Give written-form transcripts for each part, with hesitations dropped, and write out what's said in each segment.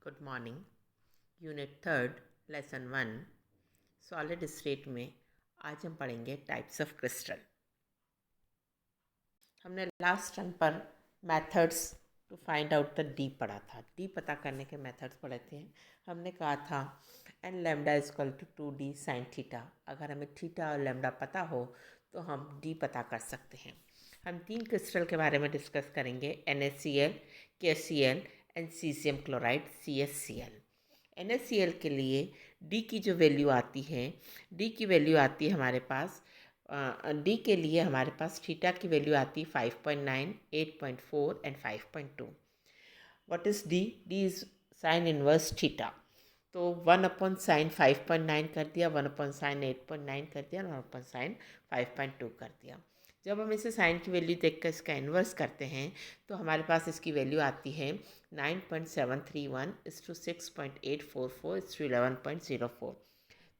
Good morning. Unit third lesson one solid state में आज हम पढ़ेंगे टाइप्स ऑफ क्रिस्टल। हमने लास्ट टर्म पर methods to find out the D पढ़ा था। डी पता करने के मेथड्स पढ़े थे। हमने कहा था n lambda is equal to 2d sine theta. अगर हमें थीटा और लेमडा पता हो तो हम डी पता कर सकते हैं। हम 3 क्रिस्टल के बारे में डिस्कस करेंगे, NaCl, KCl and caesium chloride CaCl। NaCl के लिए डी की जो वैल्यू आती है, डी की वैल्यू आती है हमारे पास, डी के लिए हमारे पास थीटा की वैल्यू आती है 5.9, 8.4 and 5.2। What is D? D is sine inverse theta. तो 1/sin 5.9 कर दिया, 1/sin 8.9 कर दिया, 1/sin 5.2 कर दिया। जब हम इसे साइन की वैल्यू देखकर इसका इन्वर्स करते हैं तो हमारे पास इसकी वैल्यू आती है 9.731 इस टू 6.844 इस टू 11.04।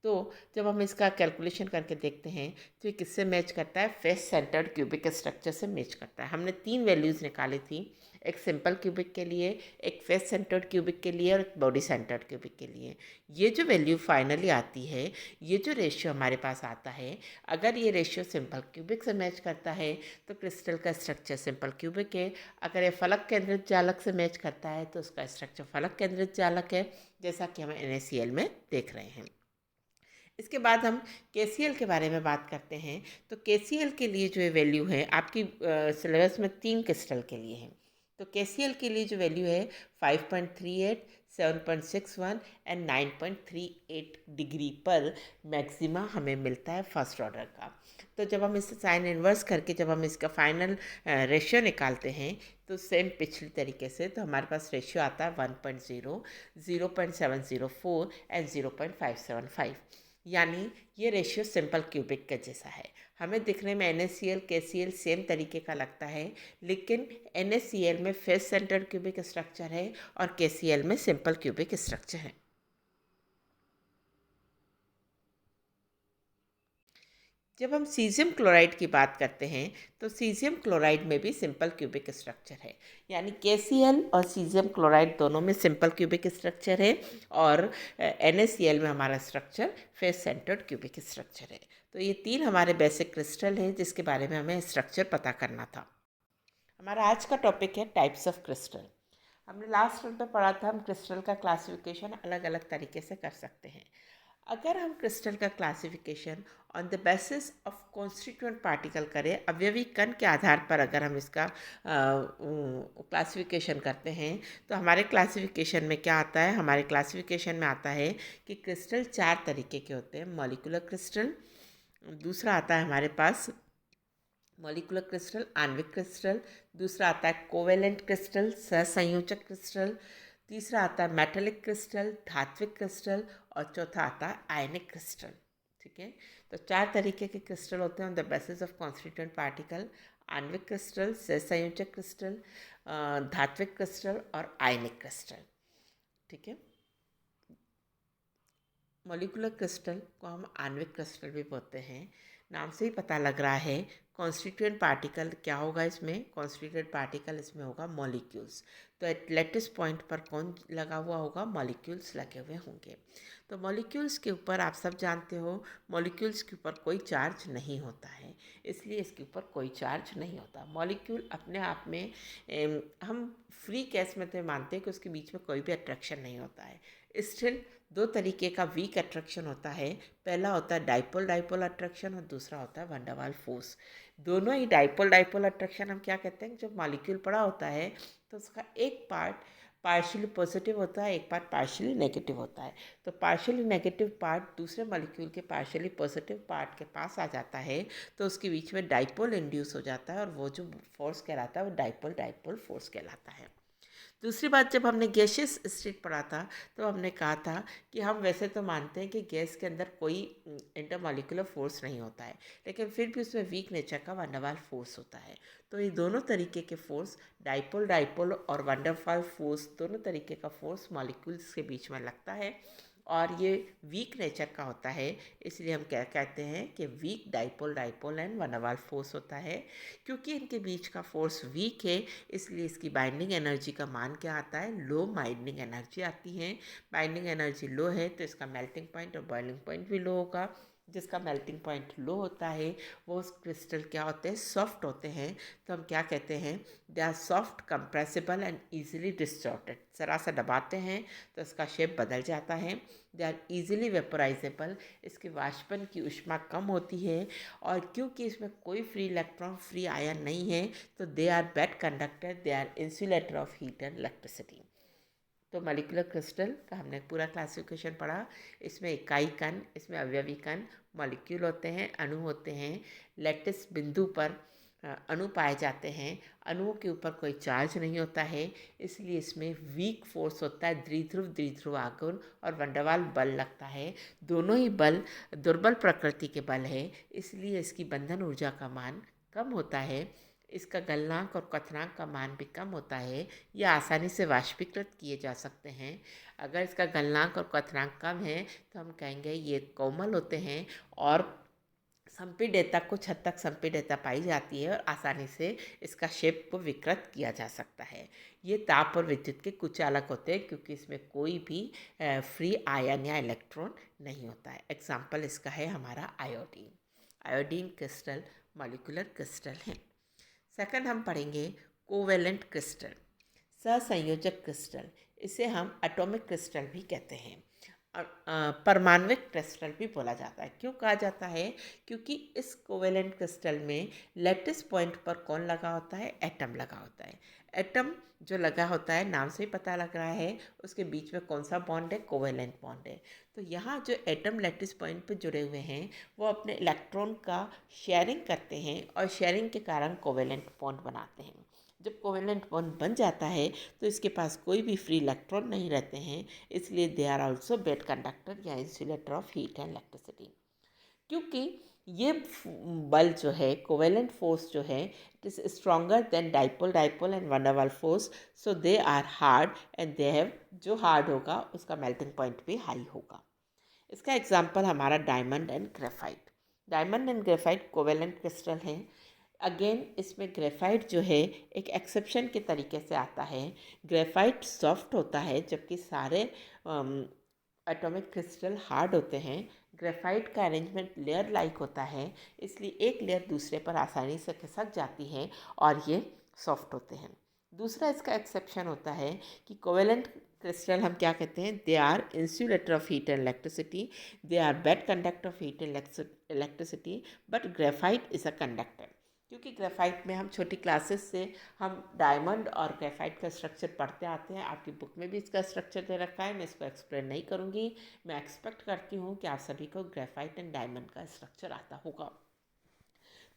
तो जब हम इसका कैलकुलेशन करके देखते हैं तो ये किससे मैच करता है? फेस सेंटर्ड क्यूबिक स्ट्रक्चर से मैच करता है। हमने 3 वैल्यूज़ निकाली थी, एक सिंपल क्यूबिक के लिए, एक फेस सेंटर्ड क्यूबिक के लिए और एक बॉडी सेंटर्ड क्यूबिक के लिए। ये जो वैल्यू फाइनली आती है, ये जो रेशियो हमारे पास आता है, अगर ये रेशियो सिंपल क्यूबिक से मैच करता है तो क्रिस्टल का स्ट्रक्चर सिंपल क्यूबिक है। अगर ये फलक केंद्रित जालक से मैच करता है तो उसका स्ट्रक्चर फलक केंद्रित जालक है, जैसा कि हम NaCl में देख रहे हैं। इसके बाद हम KCl के बारे में बात करते हैं। तो KCl के लिए जो वैल्यू है, आपकी सिलेबस में 3 क्रिस्टल के लिए है। तो KCl के लिए जो वैल्यू है 5.38, 7.61 एंड 9.38 डिग्री पर मैक्सिमा हमें मिलता है फर्स्ट ऑर्डर का। तो जब हम इसे साइन इन्वर्स करके जब हम इसका फाइनल रेशियो निकालते हैं तो सेम पिछली तरीके से, तो हमारे पास रेशियो आता है 1.0, 0.704 एंड 0.575। यानी ये रेशियो सिंपल क्यूबिक के जैसा है। हमें दिखने में NaCl KCl सेम तरीके का लगता है, लेकिन NaCl में फेस सेंटर्ड क्यूबिक स्ट्रक्चर है और KCl में सिंपल क्यूबिक स्ट्रक्चर है। जब हम सीजियम क्लोराइड की बात करते हैं तो सीजियम क्लोराइड में भी सिंपल क्यूबिक स्ट्रक्चर है। यानी KCl और सीजियम क्लोराइड दोनों में सिंपल क्यूबिक स्ट्रक्चर है और NaCl में हमारा structure face centred cubic structure है। तो ये 3 हमारे बेसिक क्रिस्टल हैं जिसके बारे में हमें स्ट्रक्चर पता करना था। हमारा आज का टॉपिक है टाइप्स ऑफ क्रिस्टल। हमने लास्ट टाइम पे पढ़ा था हम क्रिस्टल का क्लासिफिकेशन अलग अलग तरीके से कर सकते हैं। अगर हम क्रिस्टल का classification on the basis of constituent particle करें, अवयवी कण के आधार पर अगर हम इसका क्लासिफिकेशन करते हैं तो हमारे क्लासिफिकेशन में क्या आता है? हमारे क्लासिफिकेशन में आता है कि क्रिस्टल 4 तरीके के होते हैं। मॉलिक्यूलर क्रिस्टल, दूसरा आता है हमारे पास मॉलिक्यूलर क्रिस्टल, आणविक क्रिस्टल, दूसरा आता है कोवेलेंट क्रिस्टल, सहसंयोजक क्रिस्टल, तीसरा आता है मेटेलिक क्रिस्टल, धात्विक क्रिस्टल और चौथा आता है आयनिक क्रिस्टल। ठीक है, तो 4 तरीके के क्रिस्टल होते हैं on the basis of constituent particle: आणविक क्रिस्टल, सहसंयोजक क्रिस्टल, धात्विक क्रिस्टल और आयनिक क्रिस्टल। ठीक है, मॉलिक्यूलर क्रिस्टल को हम आणविक क्रिस्टल भी बोलते हैं। नाम से ही पता लग रहा है कॉन्स्टिट्यूएंट पार्टिकल क्या होगा इसमें? कॉन्स्टिट्यूएंट पार्टिकल इसमें होगा मॉलिक्यूल्स। तो एट लेटेस्ट पॉइंट पर कौन लगा हुआ होगा? मॉलिक्यूल्स लगे हुए होंगे। तो मॉलिक्यूल्स के ऊपर आप सब जानते हो, मॉलिक्यूल्स के ऊपर कोई चार्ज नहीं होता है, इसलिए इसके ऊपर कोई चार्ज नहीं होता। मॉलिक्यूल अपने आप में हम फ्री केस में तो मानते हैं कि उसके बीच में कोई भी अट्रैक्शन नहीं होता है। स्टिल 2 तरीके का वीक अट्रैक्शन होता है। पहला होता है डाइपोल डाइपोल अट्रैक्शन और दूसरा होता है वैन डर वाल्स फोर्स। दोनों ही डाइपोल डाइपोल अट्रैक्शन हम क्या कहते हैं? जब मॉलिक्यूल पड़ा होता है तो उसका एक पार्ट पार्शियली पॉजिटिव होता है, एक पार्ट पार्शियली नेगेटिव होता है। तो पार्शियली नेगेटिव पार्ट दूसरे मॉलिक्यूल के पार्शियली पॉजिटिव पार्ट के पास आ जाता है तो उसके बीच में डाइपोल इंड्यूस हो जाता है और वो जो फोर्स कहलाता है वो डाइपोल डाइपोल फोर्स कहलाता है। दूसरी बात, जब हमने गैसियस स्टेट पढ़ा था तो हमने कहा था कि हम वैसे तो मानते हैं कि गैस के अंदर कोई इंटरमॉलिक्यूलर फोर्स नहीं होता है, लेकिन फिर भी उसमें वीक नेचर का वैन डर वाल्स फोर्स होता है। तो ये दोनों तरीके के फोर्स, डाइपोल डाइपोल और वैन डर वाल्स फोर्स, दोनों तरीके का फोर्स मॉलिक्यूल्स के बीच में लगता है और ये वीक नेचर का होता है, इसलिए हम क्या कहते हैं कि weak dipole dipole and van Waals force होता है। क्योंकि इनके बीच का फोर्स वीक है, इसलिए इसकी बाइंडिंग एनर्जी का मान क्या आता है, लो बाइंडिंग एनर्जी आती है। बाइंडिंग एनर्जी लो है तो इसका मेल्टिंग पॉइंट और बॉइलिंग पॉइंट भी लो होगा। जिसका मेल्टिंग पॉइंट लो होता है वो उस क्रिस्टल क्या होते हैं, सॉफ्ट होते हैं। तो हम क्या कहते हैं, they are soft, compressible and easily distorted. जरा सा दबाते हैं तो इसका शेप बदल जाता है। दे आर ईजिली वेपोराइजेबल, इसके वाष्पन की ऊष्मा कम होती है। और क्योंकि इसमें कोई फ्री इलेक्ट्रॉन, फ्री आयन नहीं है, तो they are bad conductor, they are insulator of heat and electricity. तो मॉलिक्यूलर क्रिस्टल का हमने पूरा क्लासिफिकेशन पढ़ा। इसमें इकाई कण, इसमें अवयवी कण, मॉलिक्यूल होते हैं, अणु होते हैं। लैटिस बिंदु पर अणु पाए जाते हैं। अणुओं के ऊपर कोई चार्ज नहीं होता है, इसलिए इसमें वीक फोर्स होता है, द्विध्रुव आघूर्ण और वंडरवाल बल लगता है। दोनों ही बल दुर्बल प्रकृति के बल है, इसलिए इसकी बंधन ऊर्जा का मान कम होता है। इसका गलनांक और क्वथनांक का मान भी कम होता है। ये आसानी से वाष्पीकृत किए जा सकते हैं। अगर इसका गलनांक और क्वथनांक कम है तो हम कहेंगे ये कोमल होते हैं और संपीड्यता, कुछ हद तक संपीड्यता पाई जाती है और आसानी से इसका शेप को विकृत किया जा सकता है। ये ताप और विद्युत के कुचालक होते हैं क्योंकि इसमें कोई भी फ्री आयन या इलेक्ट्रॉन नहीं होता है। एग्जाम्पल इसका है हमारा iodine. Iodine crystal molecular crystal है। सेकंड हम पढ़ेंगे कोवेलेंट क्रिस्टल, सहसंयोजक क्रिस्टल। इसे हम एटॉमिक क्रिस्टल भी कहते हैं। परमाणविक क्रिस्टल भी बोला जाता है। क्यों कहा जाता है, क्योंकि इस कोवेलेंट क्रिस्टल में लैटिस पॉइंट पर कौन लगा होता है, एटम लगा होता है। एटम जो लगा होता है, नाम से ही पता लग रहा है, उसके बीच में कौन सा बॉन्ड है, कोवेलेंट बॉन्ड है। तो यहाँ जो एटम लैटिस पॉइंट पर जुड़े हुए हैं वो अपने इलेक्ट्रॉन का शेयरिंग करते हैं और शेयरिंग के कारण कोवेलेंट बॉन्ड बनाते हैं। जब कोवेलेंट बॉन्ड बन जाता है तो इसके पास कोई भी फ्री इलेक्ट्रॉन नहीं रहते हैं, इसलिए they are also bad conductor या insulator of heat and electricity. क्योंकि ये बल जो है, कोवेलेंट फोर्स जो है, it is stronger than dipole dipole and van der Waals force, so they are hard and they have, जो हार्ड होगा उसका मेल्टिंग पॉइंट भी हाई होगा। इसका एग्जाम्पल हमारा diamond and graphite. Diamond and graphite covalent crystal हैं। अगेन इसमें graphite जो है एक एक्सेप्शन के तरीके से आता है। ग्रेफाइट सॉफ्ट होता है जबकि सारे एटॉमिक क्रिस्टल हार्ड होते हैं। ग्रेफाइट का अरेंजमेंट लेयर लाइक होता है, इसलिए एक लेयर दूसरे पर आसानी से खिसक जाती है और ये सॉफ्ट होते हैं। दूसरा इसका एक्सेप्शन होता है कि कोवेलेंट क्रिस्टल हम क्या कहते हैं, they are insulator of heat and electricity, they are bad conductor of heat and electricity, but graphite is a conductor. क्योंकि ग्रेफाइट में हम छोटी क्लासेस से हम डायमंड और ग्रेफाइट का स्ट्रक्चर पढ़ते आते हैं। आपकी बुक में भी इसका स्ट्रक्चर दे रखा है, मैं इसको एक्सप्लेन नहीं करूँगी। मैं एक्सपेक्ट करती हूँ कि आप सभी को ग्रेफाइट एंड डायमंड का स्ट्रक्चर आता होगा।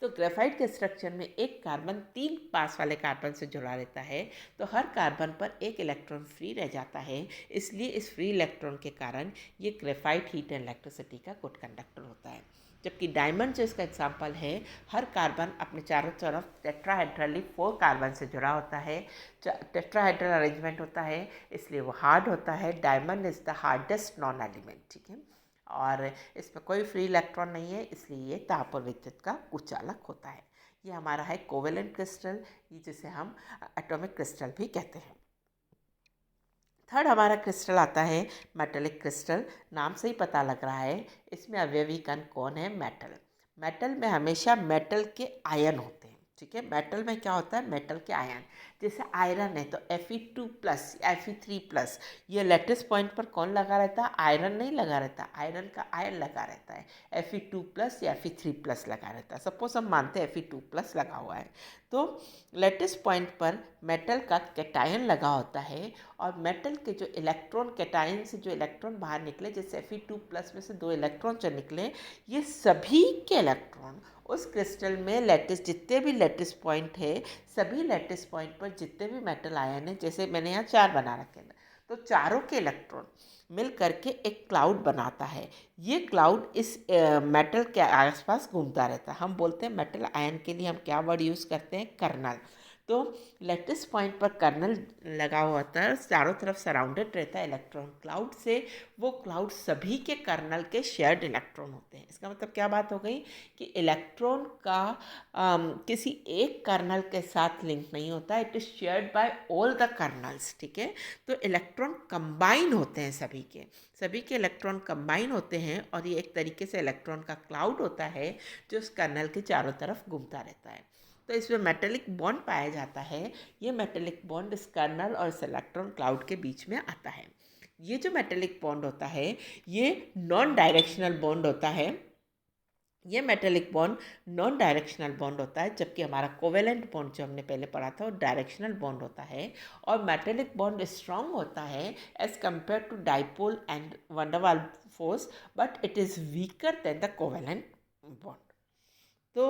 तो ग्रेफाइट के स्ट्रक्चर में एक कार्बन 3 पास वाले कार्बन से जुड़ा रहता है, तो हर कार्बन पर एक इलेक्ट्रॉन फ्री रह जाता है। इसलिए इस फ्री इलेक्ट्रॉन के कारण ये ग्रेफाइट हीट एंड इलेक्ट्रिसिटी का गुड कंडक्टर होता है। जबकि डायमंड जो इसका एग्जाम्पल है, हर कार्बन अपने चारों तरफ टेट्राहेड्रली 4 कार्बन से जुड़ा होता है। टेट्राहेड्रल अरेंजमेंट होता है, इसलिए वो हार्ड होता है। Diamond is the hardest non element, ठीक है। और इसमें कोई फ्री इलेक्ट्रॉन नहीं है, इसलिए ये ताप और विद्युत का कुचालक होता है। ये हमारा है कोवेलेंट क्रिस्टल, जिसे हम एटॉमिक क्रिस्टल भी कहते हैं। थर्ड हमारा क्रिस्टल आता है मेटेलिक क्रिस्टल। नाम से ही पता लग रहा है, इसमें अवयवी कण कौन है, मेटल। मेटल में हमेशा मेटल के आयन होते हैं, ठीक है। मेटल में क्या होता है, मेटल के आयन। जैसे आयरन है तो Fe2+ Fe3+, ये लैटिस पॉइंट पर कौन लगा रहता है, आयरन नहीं लगा रहता, आयरन का आयन लगा रहता है। Fe2+ या Fe3+ लगा रहता है। सपोज हम मानते हैं Fe2+ लगा हुआ है, तो लैटिस पॉइंट पर मेटल का कैटायन लगा होता है और मेटल के जो इलेक्ट्रॉन, कैटायन से जो इलेक्ट्रॉन बाहर निकले, जैसे Fe2+ में से 2 इलेक्ट्रॉन जो निकले, ये सभी के इलेक्ट्रॉन उस क्रिस्टल में लैटिस, जितने भी लैटिस पॉइंट है, सभी लैटिस पॉइंट पर जितने भी मेटल आयन है, जैसे मैंने यहाँ 4 बना रखे हैं, तो चारों के इलेक्ट्रॉन मिल करके एक क्लाउड बनाता है। ये क्लाउड इस मेटल के आसपास घूमता रहता है। हम बोलते हैं मेटल आयन के लिए हम क्या वर्ड यूज़ करते हैं, कर्नल। तो लैटिस पॉइंट पर कर्नल लगा हुआ होता है, चारों तरफ सराउंडेड रहता है इलेक्ट्रॉन क्लाउड से। वो क्लाउड सभी के कर्नल के शेयर्ड इलेक्ट्रॉन होते हैं। इसका मतलब क्या बात हो गई कि इलेक्ट्रॉन का किसी एक कर्नल के साथ लिंक नहीं होता, it is shared by all the colonel's. ठीक है, तो इलेक्ट्रॉन कंबाइन होते हैं, सभी के इलेक्ट्रॉन कंबाइन होते हैं, और ये एक तरीके से इलेक्ट्रॉन का क्लाउड होता है जो उस कर्नल के चारों तरफ घूमता रहता है। तो इसमें मेटेलिक बॉन्ड पाया जाता है। ये मेटेलिक बॉन्ड इस कर्नल और इस इलेक्ट्रॉन क्लाउड के बीच में आता है। ये जो मेटेलिक बॉन्ड होता है ये नॉन डायरेक्शनल बॉन्ड होता है। ये metallic bond non directional bond होता है, जबकि हमारा कोवेलेंट बॉन्ड जो हमने पहले पढ़ा था वो डायरेक्शनल बॉन्ड होता है। और मेटेलिक बॉन्ड स्ट्रांग होता है as compare to dipole and van der Waals force, but it is weaker than the covalent bond. तो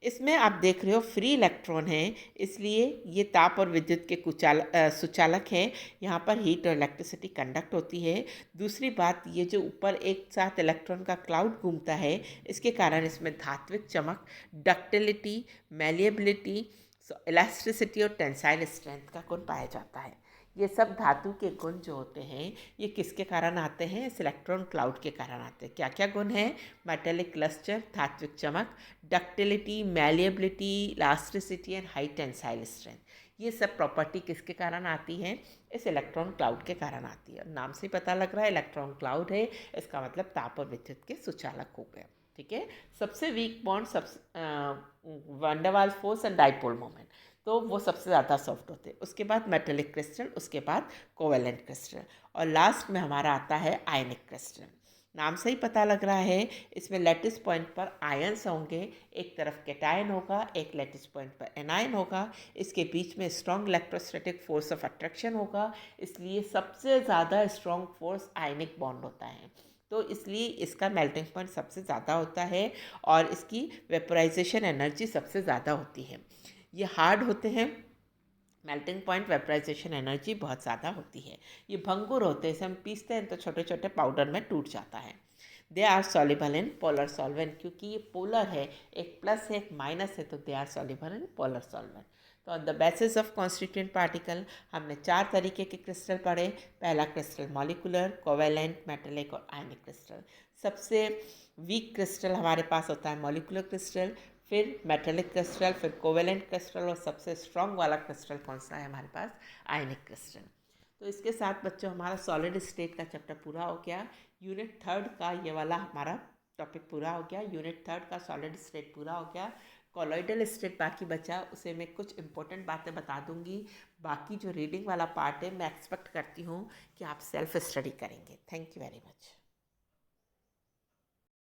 इसमें आप देख रहे हो फ्री इलेक्ट्रॉन है, इसलिए ये ताप और विद्युत के सुचालक हैं। यहाँ पर हीट और इलेक्ट्रिसिटी कंडक्ट होती है। दूसरी बात, ये जो ऊपर एक साथ इलेक्ट्रॉन का क्लाउड घूमता है, इसके कारण इसमें धात्विक चमक, डक्टिलिटी, मैलिएबिलिटी, इलास्टिसिटी और टेंसाइल स्ट्रेंथ का गुण पाया जाता है। ये सब धातु के गुण जो होते हैं ये किसके कारण आते हैं? इस इलेक्ट्रॉन क्लाउड के कारण आते हैं। क्या क्या गुण हैं? मेटेलिक लस्टर, धात्विक चमक, ductility, malleability, elasticity and high tensile strength. ये सब प्रॉपर्टी किसके कारण आती है? इस इलेक्ट्रॉन क्लाउड के कारण आती है। नाम से पता लग रहा है इलेक्ट्रॉन क्लाउड है, इसका मतलब ताप और विद्युत के सुचालक हो गए। ठीक है, सबसे weak bond van der Waals force and dipole moment, तो वो सबसे ज़्यादा सॉफ्ट होते हैं। उसके बाद मेटेलिक क्रिस्टल, उसके बाद कोवेलेंट क्रिस्टल, और लास्ट में हमारा आता है आयनिक क्रिस्टल। नाम से ही पता लग रहा है इसमें लैटिस पॉइंट पर आयन्स होंगे, एक तरफ कैटायन होगा, एक लैटिस पॉइंट पर एनायन होगा। इसके बीच में strong electrostatic force of attraction होगा, इसलिए सबसे ज़्यादा स्ट्रॉन्ग फोर्स आयनिक बॉन्ड होता है। तो इसलिए इसका मेल्टिंग पॉइंट सबसे ज़्यादा होता है और इसकी वेपोराइजेशन एनर्जी सबसे ज़्यादा होती है। ये हार्ड होते हैं, मेल्टिंग पॉइंट वेपराइजेशन एनर्जी बहुत ज़्यादा होती है। ये भंगुर होते हैं, इसे हम पीसते हैं तो छोटे छोटे पाउडर में टूट जाता है। They are soluble in polar solvent, क्योंकि ये पोलर है, एक प्लस है एक माइनस है, तो they are soluble in polar solvent. तो on the basis of constituent particle हमने 4 तरीके के क्रिस्टल पढ़े। पहला क्रिस्टल मॉलिकुलर, कोवेलेंट, मेटेलिक और आयनिक क्रिस्टल। सबसे वीक क्रिस्टल हमारे पास होता है मॉलिकुलर क्रिस्टल, फिर मेटेलिक क्रिस्टल, फिर कोवेलेंट क्रिस्टल, और सबसे स्ट्रॉन्ग वाला क्रिस्टल कौन सा है हमारे पास? आयनिक क्रिस्टल। तो इसके साथ बच्चों हमारा सॉलिड स्टेट का चैप्टर पूरा हो गया। यूनिट 3 का ये वाला हमारा टॉपिक पूरा हो गया। यूनिट 3 का सॉलिड स्टेट पूरा हो गया। कॉलॉइडल स्टेट बाकी बचा, उसे मैं कुछ इंपॉर्टेंट बातें बता दूंगी। बाकी जो रीडिंग वाला पार्ट है मैं एक्सपेक्ट करती हूँ कि आप सेल्फ स्टडी करेंगे। Thank you very much.